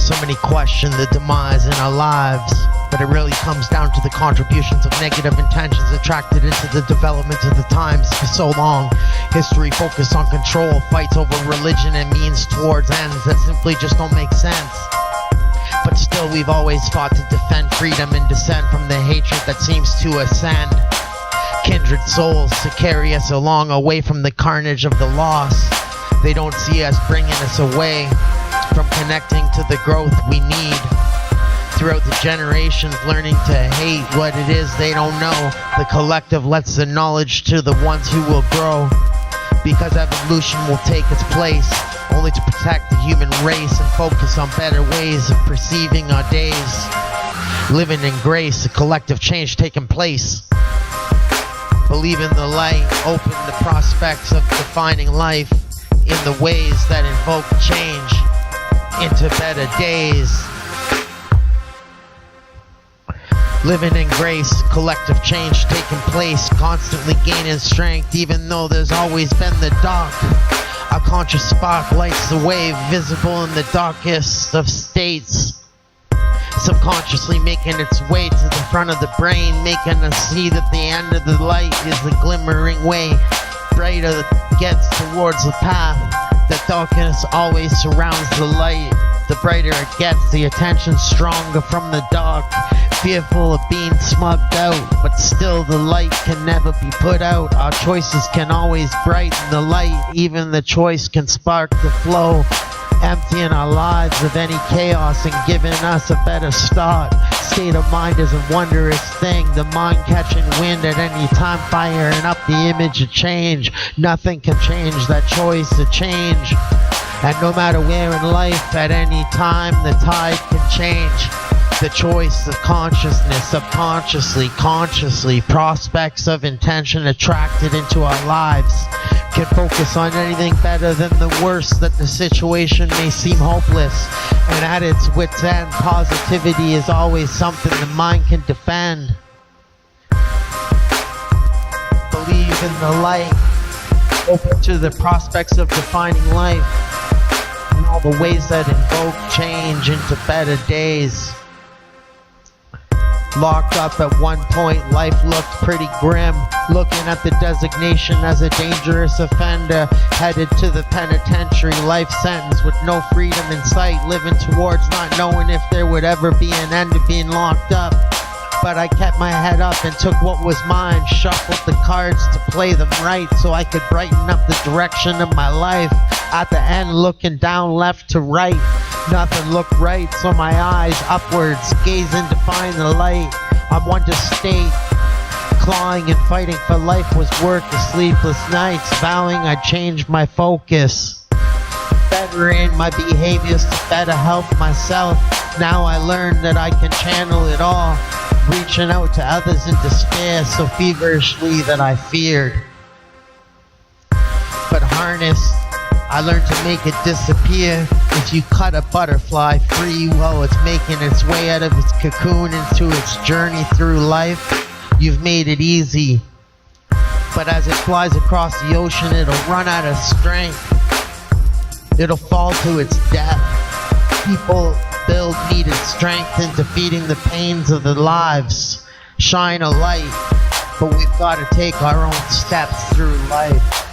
So many question the demise in our lives, but it really comes down to the contributions of negative intentions attracted into the development of the times. For so long, history focused on control, fights over religion and means towards ends that simply just don't make sense. But still we've always fought to defend freedom and descend from the hatred that seems to ascend. Kindred souls to carry us along, away from the carnage of the loss. They don't see us bringing us away from connecting to the growth we need. Throughout the generations, learning to hate what it is they don't know. The collective lets the knowledge to the ones who will grow, because evolution will take its place, only to protect the human race and focus on better ways of perceiving our days. Living in grace, a collective change taking place. Believe in the light, open the prospects of defining life in the ways that invoke change into better days. Living in grace, collective change taking place, constantly gaining strength, even though there's always been the dark. A conscious spark lights the way, visible in the darkest of states, subconsciously making its way to the front of the brain, making us see that the end of the light is the glimmering way. Brighter it gets towards the path, the darkness always surrounds the light. The brighter it gets, the attention stronger from the dark. Fearful of being smugged out, but still the light can never be put out. Our choices can always brighten the light, even the choice can spark the flow, emptying our lives of any chaos and giving us a better start. State of mind is a wondrous thing, the mind catching wind at any time, firing up the image of change. Nothing can change that choice of change, and no matter where in life, at any time, the tide can change. The choice of consciousness, subconsciously, consciously, prospects of intention attracted into our lives, can focus on anything better than the worst, that the situation may seem hopeless. And at its wit's end, positivity is always something the mind can defend. Believe in the light, open to the prospects of defining life, and all the ways that invoke change into better days. Locked up at one point, life looked pretty grim. Looking at the designation as a dangerous offender, headed to the penitentiary, life sentence with no freedom in sight. Living towards not knowing if there would ever be an end to being locked up. But I kept my head up and took what was mine, shuffled the cards to play them right, so I could brighten up the direction of my life. At the end, looking down left to right, nothing looked right, so my eyes upwards, gazing to find the light. I'm one to state, clawing and fighting for life was worth the sleepless nights, vowing I'd change my focus, bettering my behaviors to better help myself. Now I learned that I can channel it all, reaching out to others in despair so feverishly that I feared. But harnessed, I learned to make it disappear. If you cut a butterfly free while it's making its way out of its cocoon into its journey through life, you've made it easy. But as it flies across the ocean, it'll run out of strength. It'll fall to its death. People build needed strength in defeating the pains of their lives. Shine a light, but we've got to take our own steps through life.